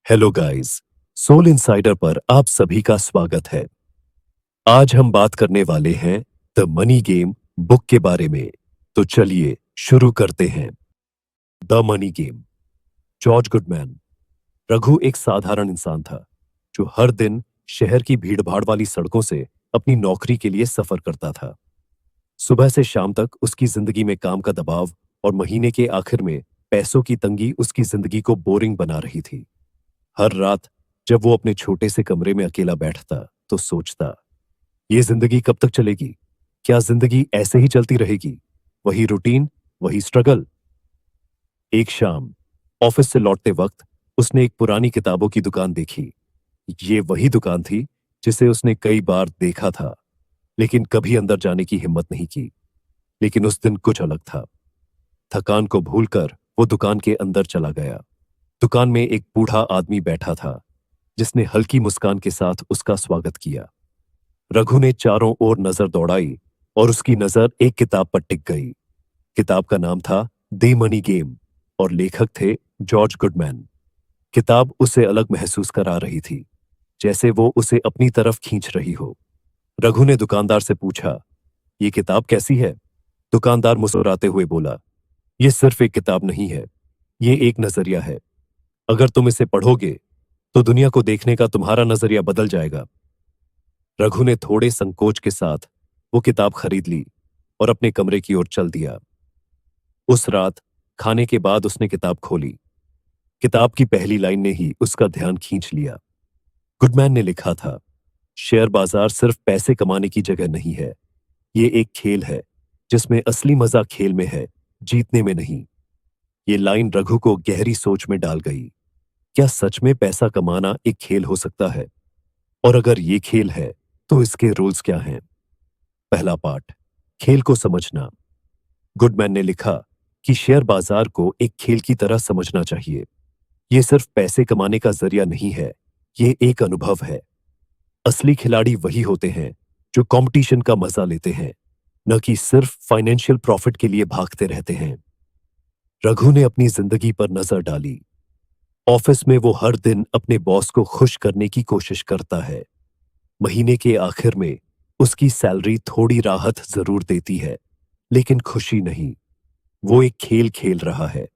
Hello guys, soul insider पर आप सभी का स्वागत है। आज हम बात करने वाले हैं द मनी गेम बुक के बारे में। तो चलिए शुरू करते हैं। The money game. George Goodman. Raghu एक साधारण इंसान था जो हर दिन शहर की भीड़भाड़ वाली सड़कों से अपनी नौकरी के लिए सफर करता था। सुबह से शाम तक उसकी जिंदगी में काम का दबाव और महीने के आखिर में पैसों की तंगी उसकी जिंदगी को बोरिंग बना रही थी। हर रात जब वो अपने छोटे से कमरे में अकेला बैठता तो सोचता, ये जिंदगी कब तक चलेगी? क्या जिंदगी ऐसे ही चलती रहेगी? वही रूटीन, वही स्ट्रगल। एक शाम ऑफिस से लौटते वक्त उसने एक पुरानी किताबों की दुकान देखी। ये वही दुकान थी जिसे उसने कई बार देखा था, लेकिन कभी अंदर जाने की हिम्मत नहीं की। लेकिन उस दिन कुछ अलग था। थकान को भूलकर वो दुकान के अंदर चला गया। दुकान में एक बूढ़ा आदमी बैठा था जिसने हल्की मुस्कान के साथ उसका स्वागत किया। रघु ने चारों ओर नजर दौड़ाई और उसकी नजर एक किताब पर टिक गई। किताब का नाम था द मनी गेम और लेखक थे जॉर्ज गुडमैन। किताब उसे अलग महसूस करा रही थी, जैसे वो उसे अपनी तरफ खींच रही हो। रघु ने दुकानदार से पूछा, ये किताब कैसी है? दुकानदार मुस्कुराते हुए बोला, ये सिर्फ एक किताब नहीं है, ये एक नजरिया है। अगर तुम इसे पढ़ोगे तो दुनिया को देखने का तुम्हारा नजरिया बदल जाएगा। रघु ने थोड़े संकोच के साथ वो किताब खरीद ली और अपने कमरे की ओर चल दिया। उस रात खाने के बाद उसने किताब खोली। किताब की पहली लाइन ने ही उसका ध्यान खींच लिया। गुडमैन ने लिखा था, शेयर बाजार सिर्फ पैसे कमाने की जगह नहीं है, ये एक खेल है जिसमें असली मजा खेल में है, जीतने में नहीं। ये लाइन रघु को गहरी सोच में डाल गई। क्या सच में पैसा कमाना एक खेल हो सकता है? और अगर ये खेल है तो इसके रूल्स क्या हैं? पहला पार्ट, खेल को समझना। गुडमैन ने लिखा कि शेयर बाजार को एक खेल की तरह समझना चाहिए। ये सिर्फ पैसे कमाने का जरिया नहीं है, ये एक अनुभव है। असली खिलाड़ी वही होते हैं जो कंपटीशन का मजा लेते हैं, न कि सिर्फ फाइनेंशियल प्रॉफिट के लिए भागते रहते हैं। रघु ने अपनी जिंदगी पर नजर डाली। ऑफिस में वो हर दिन अपने बॉस को खुश करने की कोशिश करता है। महीने के आखिर में उसकी सैलरी थोड़ी राहत जरूर देती है, लेकिन खुशी नहीं। वो एक खेल खेल रहा है,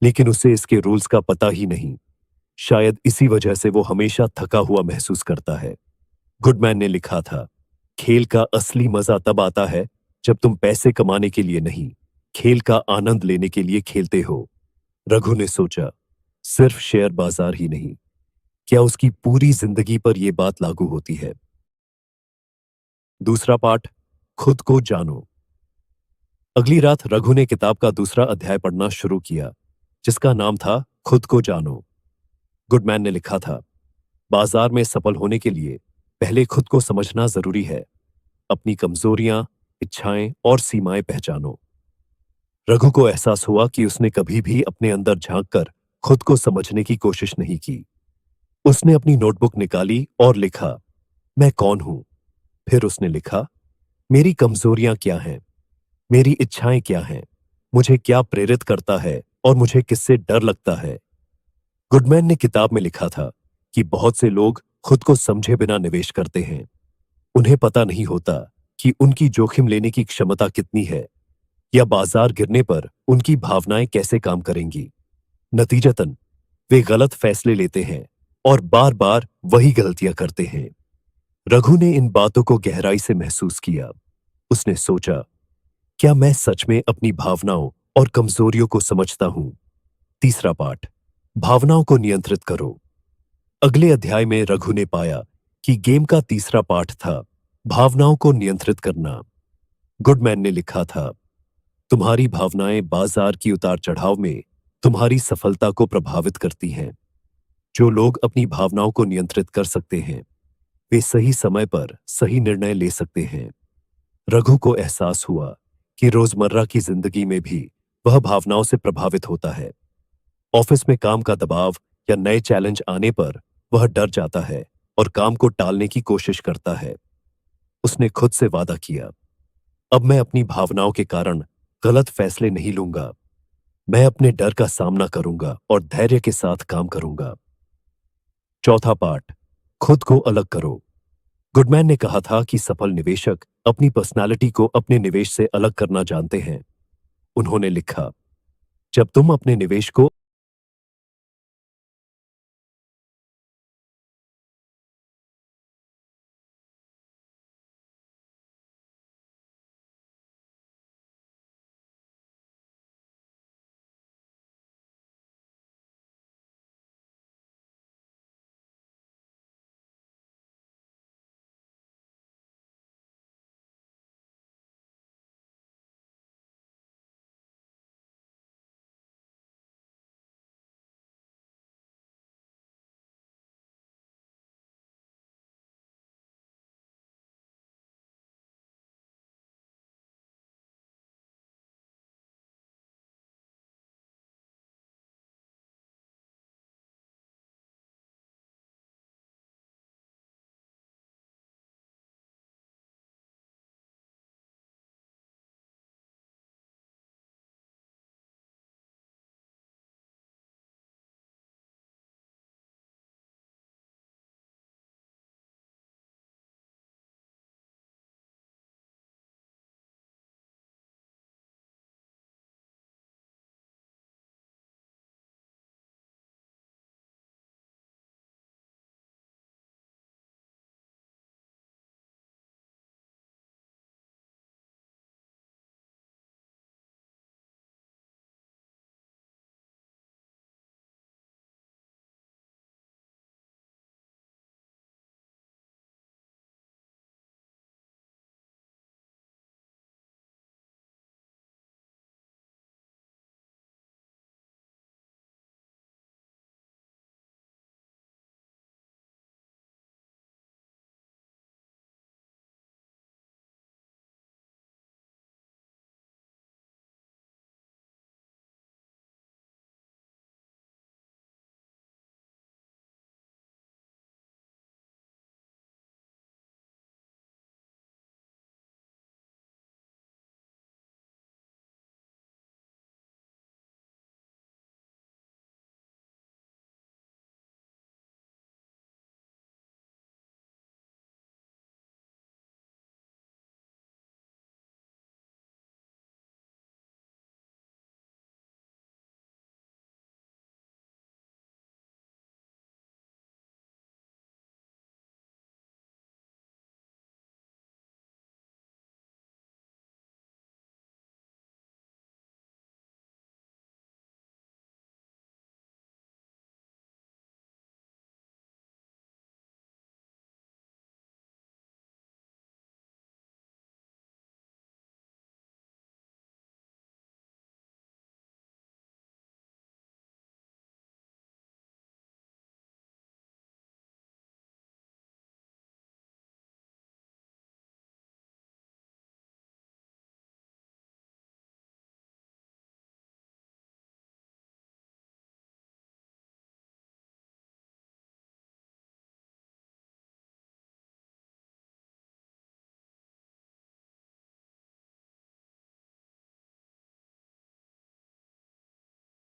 लेकिन उसे इसके रूल्स का पता ही नहीं। शायद इसी वजह से वो हमेशा थका हुआ महसूस करता है। गुडमैन ने लिखा था, खेल का असली मजा तब आता है जब तुम पैसे कमाने के लिए नहीं, खेल का आनंद लेने के लिए खेलते हो। रघु ने सोचा, सिर्फ शेयर बाजार ही नहीं, क्या उसकी पूरी जिंदगी पर यह बात लागू होती है? दूसरा पाठ, खुद को जानो। अगली रात रघु ने किताब का दूसरा अध्याय पढ़ना शुरू किया, जिसका नाम था खुद को जानो। गुडमैन ने लिखा था, बाजार में सफल होने के लिए पहले खुद को समझना जरूरी है। अपनी कमजोरियां, इच्छाएं और सीमाएं पहचानो। रघु को एहसास हुआ कि उसने कभी भी अपने अंदर झांककर खुद को समझने की कोशिश नहीं की। उसने अपनी नोटबुक निकाली और लिखा, मैं कौन हूं? फिर उसने लिखा, मेरी कमजोरियां क्या हैं? मेरी इच्छाएं क्या हैं? मुझे क्या प्रेरित करता है और मुझे किससे डर लगता है? गुडमैन ने किताब में लिखा था कि बहुत से लोग खुद को समझे बिना निवेश करते हैं। उन्हें पता नहीं होता कि उनकी जोखिम लेने की क्षमता कितनी है, या बाजार गिरने पर उनकी भावनाएं कैसे काम करेंगी। नतीजतन वे गलत फैसले लेते हैं और बार बार वही गलतियां करते हैं। रघु ने इन बातों को गहराई से महसूस किया। उसने सोचा, क्या मैं सच में अपनी भावनाओं और कमजोरियों को समझता हूं? तीसरा पाठ, भावनाओं को नियंत्रित करो। अगले अध्याय में रघु ने पाया कि गेम का तीसरा पाठ था भावनाओं को नियंत्रित करना। गुडमैन ने लिखा था, तुम्हारी भावनाएं बाजार की उतार चढ़ाव में तुम्हारी सफलता को प्रभावित करती हैं। जो लोग अपनी भावनाओं को नियंत्रित कर सकते हैं, वे सही समय पर सही निर्णय ले सकते हैं। रघु को एहसास हुआ कि रोजमर्रा की जिंदगी में भी वह भावनाओं से प्रभावित होता है। ऑफिस में काम का दबाव या नए चैलेंज आने पर वह डर जाता है और काम को टालने की कोशिश करता है। उसने खुद से वादा किया, अब मैं अपनी भावनाओं के कारण गलत फैसले नहीं लूंगा। मैं अपने डर का सामना करूंगा और धैर्य के साथ काम करूंगा। चौथा पार्ट, खुद को अलग करो। गुडमैन ने कहा था कि सफल निवेशक अपनी पर्सनालिटी को अपने निवेश से अलग करना जानते हैं। उन्होंने लिखा, जब तुम अपने निवेश को